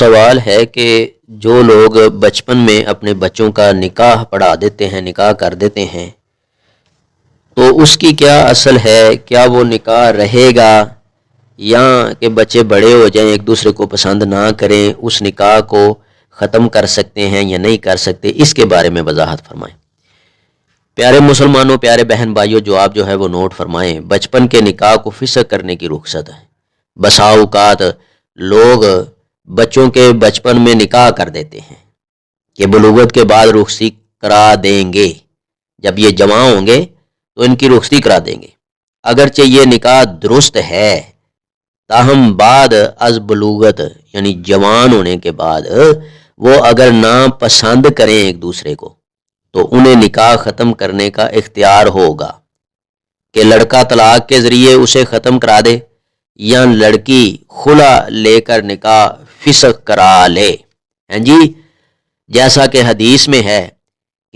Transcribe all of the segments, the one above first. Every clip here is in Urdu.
سوال ہے کہ جو لوگ بچپن میں اپنے بچوں کا نکاح پڑھا دیتے ہیں، نکاح کر دیتے ہیں، تو اس کی کیا اصل ہے؟ کیا وہ نکاح رہے گا یا کہ بچے بڑے ہو جائیں ایک دوسرے کو پسند نہ کریں، اس نکاح کو ختم کر سکتے ہیں یا نہیں کر سکتے؟ اس کے بارے میں وضاحت فرمائیں۔ پیارے مسلمانوں، پیارے بہن بھائیوں، جواب جو ہے وہ نوٹ فرمائیں۔ بچپن کے نکاح کو فسخ کرنے کی رخصت ہے۔ بسا اوقات لوگ بچوں کے بچپن میں نکاح کر دیتے ہیں کہ بلوغت کے بعد رخصتی کرا دیں گے، جب یہ جوان ہوں گے تو ان کی رخصتی کرا دیں گے۔ اگرچہ یہ نکاح درست ہے، تاہم بعد از بلوغت یعنی جوان ہونے کے بعد وہ اگر نا پسند کریں ایک دوسرے کو تو انہیں نکاح ختم کرنے کا اختیار ہوگا کہ لڑکا طلاق کے ذریعے اسے ختم کرا دے یا لڑکی خلا لے کر نکاح فسخ کرا لے۔ ہیں جی، جیسا کہ حدیث میں ہے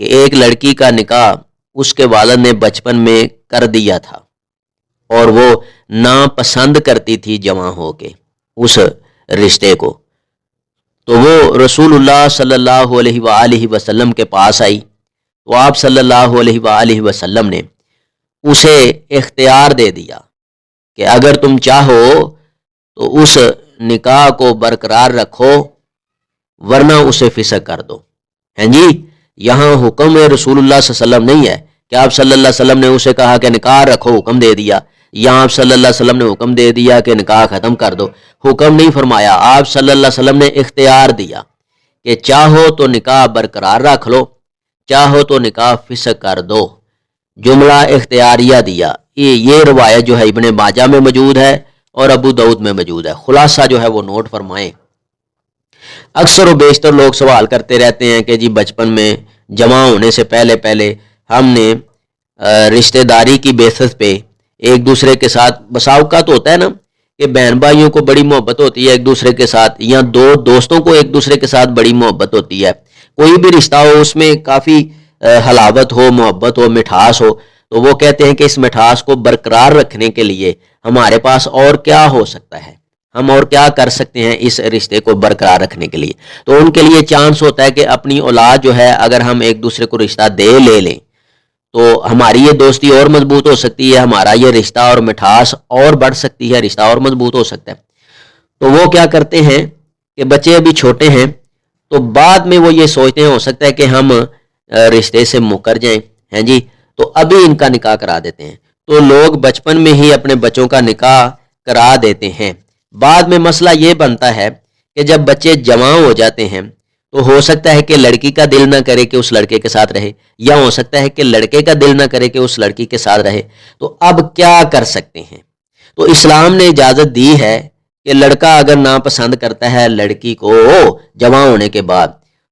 کہ ایک لڑکی کا نکاح اس کے والد نے بچپن میں کر دیا تھا اور وہ ناپسند کرتی تھی جوان ہو کے اس رشتے کو، تو وہ رسول اللہ صلی اللہ علیہ وآلہ وسلم کے پاس آئی تو آپ صلی اللہ علیہ وآلہ وسلم نے اسے اختیار دے دیا کہ اگر تم چاہو تو اس نکاح کو برقرار رکھو ورنہ اسے فسخ کر دو۔ ہیں جی، یہاں حکم رسول اللہ صلی اللہ علیہ وسلم نہیں ہے کہ آپ صلی اللہ علیہ وسلم نے اسے کہا کہ نکاح رکھو، حکم دے دیا، یا آپ صلی اللہ علیہ وسلم نے حکم دے دیا کہ نکاح ختم کر دو۔ حکم نہیں فرمایا، آپ صلی اللہ علیہ وسلم نے اختیار دیا کہ چاہو تو نکاح برقرار رکھ لو، چاہو تو نکاح فسخ کر دو۔ جملہ اختیاریہ دیا۔ یہ روایت جو ہے ابن ماجہ میں موجود ہے اور ابو داؤد میں موجود ہے۔ خلاصہ جو ہے وہ نوٹ فرمائیں۔ اکثر و بیشتر لوگ سوال کرتے رہتے ہیں کہ جی بچپن میں جوان ہونے سے پہلے ہم نے رشتہ داری کی بیسس پہ ایک دوسرے کے ساتھ، بسا اوقات ہوتا ہے نا کہ بہن بھائیوں کو بڑی محبت ہوتی ہے ایک دوسرے کے ساتھ، یا دو دوستوں کو ایک دوسرے کے ساتھ بڑی محبت ہوتی ہے، کوئی بھی رشتہ ہو اس میں کافی حلاوت ہو، محبت ہو، مٹھاس ہو، تو وہ کہتے ہیں کہ اس مٹھاس کو برقرار رکھنے کے لیے ہمارے پاس اور کیا ہو سکتا ہے، ہم اور کیا کر سکتے ہیں اس رشتے کو برقرار رکھنے کے لیے؟ تو ان کے لیے چانس ہوتا ہے کہ اپنی اولاد جو ہے اگر ہم ایک دوسرے کو رشتہ دے لے لیں تو ہماری یہ دوستی اور مضبوط ہو سکتی ہے، ہمارا یہ رشتہ اور مٹھاس اور بڑھ سکتی ہے، رشتہ اور مضبوط ہو سکتا ہے۔ تو وہ کیا کرتے ہیں کہ بچے ابھی چھوٹے ہیں تو بعد میں وہ یہ سوچتے ہیں ہو سکتا ہے کہ ہم رشتے سے مکر جائیں، ہیں جی، تو ابھی ان کا نکاح کرا دیتے ہیں۔ تو لوگ بچپن میں ہی اپنے بچوں کا نکاح کرا دیتے ہیں۔ بعد میں مسئلہ یہ بنتا ہے کہ جب بچے جوان ہو جاتے ہیں تو ہو سکتا ہے کہ لڑکی کا دل نہ کرے کہ اس لڑکے کے ساتھ رہے، یا ہو سکتا ہے کہ لڑکے کا دل نہ کرے کہ اس لڑکی کے ساتھ رہے، تو اب کیا کر سکتے ہیں؟ تو اسلام نے اجازت دی ہے کہ لڑکا اگر ناپسند کرتا ہے لڑکی کو جوان ہونے کے بعد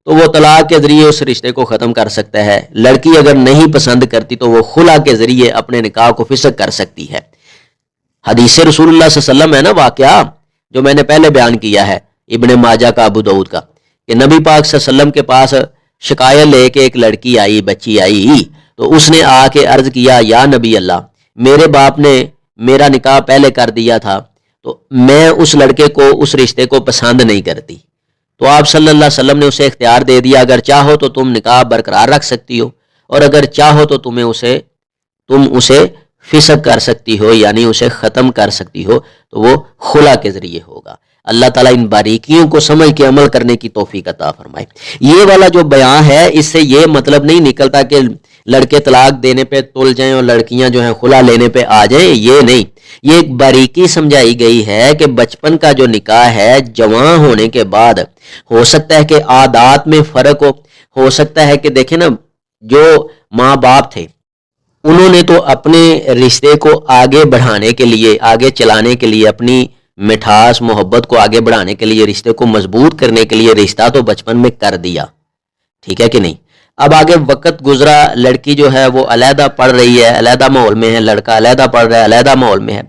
تو وہ طلاق کے ذریعے اس رشتے کو ختم کر سکتا ہے۔ لڑکی اگر نہیں پسند کرتی تو وہ خلا کے ذریعے اپنے نکاح کو فسخ کر سکتی ہے۔ حدیث رسول اللہ صلی اللہ علیہ وسلم ہے نا واقعہ جو میں نے پہلے بیان کیا ہے، ابن ماجہ کا، ابو داؤد کا، کہ نبی پاک صلی اللہ علیہ وسلم کے پاس شکایت لے کے ایک لڑکی آئی، بچی آئی، تو اس نے آ کے عرض کیا، یا نبی اللہ، میرے باپ نے میرا نکاح پہلے کر دیا تھا تو میں اس لڑکے کو، اس رشتے کو پسند نہیں کرتی۔ تو آپ صلی اللہ علیہ وسلم نے اسے اختیار دے دیا، اگر چاہو تو تم نکاح برقرار رکھ سکتی ہو اور اگر چاہو تو تم اسے فسخ کر سکتی ہو، یعنی اسے ختم کر سکتی ہو، تو وہ خلا کے ذریعے ہوگا۔ اللہ تعالیٰ ان باریکیوں کو سمجھ کے عمل کرنے کی توفیق عطا فرمائے۔ یہ والا جو بیان ہے اس سے یہ مطلب نہیں نکلتا کہ لڑکے طلاق دینے پہ تل جائیں اور لڑکیاں جو ہیں خلا لینے پہ آ جائیں، یہ نہیں، یہ ایک باریکی سمجھائی گئی ہے کہ بچپن کا جو نکاح ہے جوان ہونے کے بعد ہو سکتا ہے کہ عادات میں فرق ہو سکتا ہے کہ دیکھیں نا، جو ماں باپ تھے انہوں نے تو اپنے رشتے کو آگے بڑھانے کے لیے، آگے چلانے کے لیے، اپنی مٹھاس محبت کو آگے بڑھانے کے لیے، رشتے کو مضبوط کرنے کے لیے رشتہ تو بچپن میں کر دیا، ٹھیک ہے کہ نہیں؟ اب آگے وقت گزرا، لڑکی جو ہے وہ علیحدہ پڑھ رہی ہے، علیحدہ ماحول میں ہے، لڑکا علیحدہ پڑھ رہا ہے، علیحدہ ماحول میں ہے،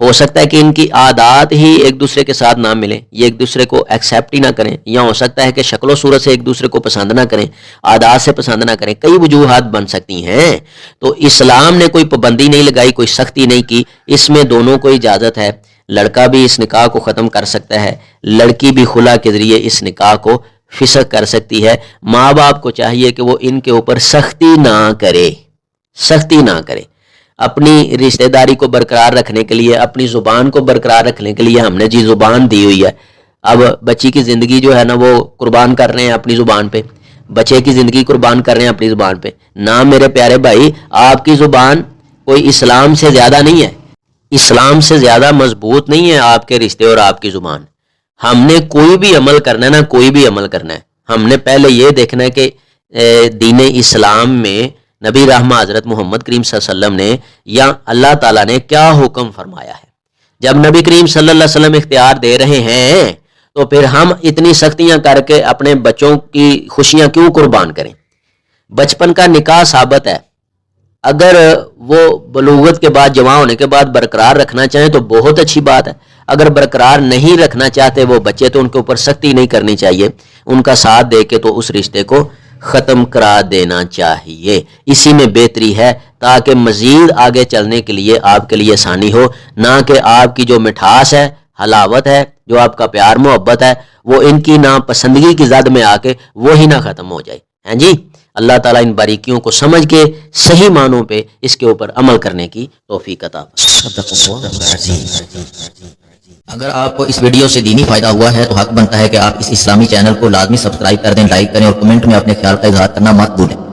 ہو سکتا ہے کہ ان کی عادات ہی ایک دوسرے کے ساتھ نہ ملیں، یہ ایک دوسرے کو ایکسیپٹ ہی نہ کریں، یا ہو سکتا ہے کہ شکل و صورت سے ایک دوسرے کو پسند نہ کریں، عادات سے پسند نہ کریں، کئی وجوہات بن سکتی ہیں۔ تو اسلام نے کوئی پابندی نہیں لگائی، کوئی سختی نہیں کی، اس میں دونوں کو اجازت ہے۔ لڑکا بھی اس نکاح کو ختم کر سکتا ہے، لڑکی بھی خلا کے ذریعے اس نکاح کو فسخ کر سکتی ہے۔ ماں باپ کو چاہیے کہ وہ ان کے اوپر سختی نہ کرے، سختی نہ کرے۔ اپنی رشتہ داری کو برقرار رکھنے کے لیے، اپنی زبان کو برقرار رکھنے کے لیے ہم نے جی زبان دی ہوئی ہے، اب بچی کی زندگی جو ہے نا وہ قربان کر رہے ہیں اپنی زبان پہ، بچے کی زندگی قربان کر رہے ہیں اپنی زبان پہ۔ نہ میرے پیارے بھائی، آپ کی زبان کوئی اسلام سے زیادہ نہیں ہے، اسلام سے زیادہ مضبوط نہیں ہے آپ کے رشتے اور آپ کی زبان۔ ہم نے کوئی بھی عمل کرنا ہے نا، کوئی بھی عمل کرنا ہے، ہم نے پہلے یہ دیکھنا ہے کہ دین اسلام میں نبی رحمہ حضرت محمد کریم صلی اللہ علیہ وسلم نے یا اللہ تعالیٰ نے کیا حکم فرمایا ہے۔ جب نبی کریم صلی اللہ علیہ وسلم اختیار دے رہے ہیں تو پھر ہم اتنی سختیاں کر کے اپنے بچوں کی خوشیاں کیوں قربان کریں؟ بچپن کا نکاح ثابت ہے، اگر وہ بلوغت کے بعد، جوان ہونے کے بعد برقرار رکھنا چاہیں تو بہت اچھی بات ہے، اگر برقرار نہیں رکھنا چاہتے وہ بچے تو ان کے اوپر سختی نہیں کرنی چاہیے، ان کا ساتھ دے کے تو اس رشتے کو ختم کرا دینا چاہیے۔ اسی میں بہتری ہے تاکہ مزید آگے چلنے کے لیے آپ کے لیے آسانی ہو، نہ کہ آپ کی جو مٹھاس ہے، حلاوت ہے، جو آپ کا پیار محبت ہے، وہ ان کی ناپسندگی کی زد میں آ کے وہی نہ ختم ہو جائے۔ ہیں جی، اللہ تعالیٰ ان باریکیوں کو سمجھ کے صحیح معنوں پہ اس کے اوپر عمل کرنے کی توفیق عطا فرمائے۔ اگر آپ کو اس ویڈیو سے دینی فائدہ ہوا ہے تو حق بنتا ہے کہ آپ اس اسلامی چینل کو لازمی سبسکرائب کر دیں، لائک کریں اور کمنٹ میں اپنے خیال کا اظہار کرنا مت بھولیں۔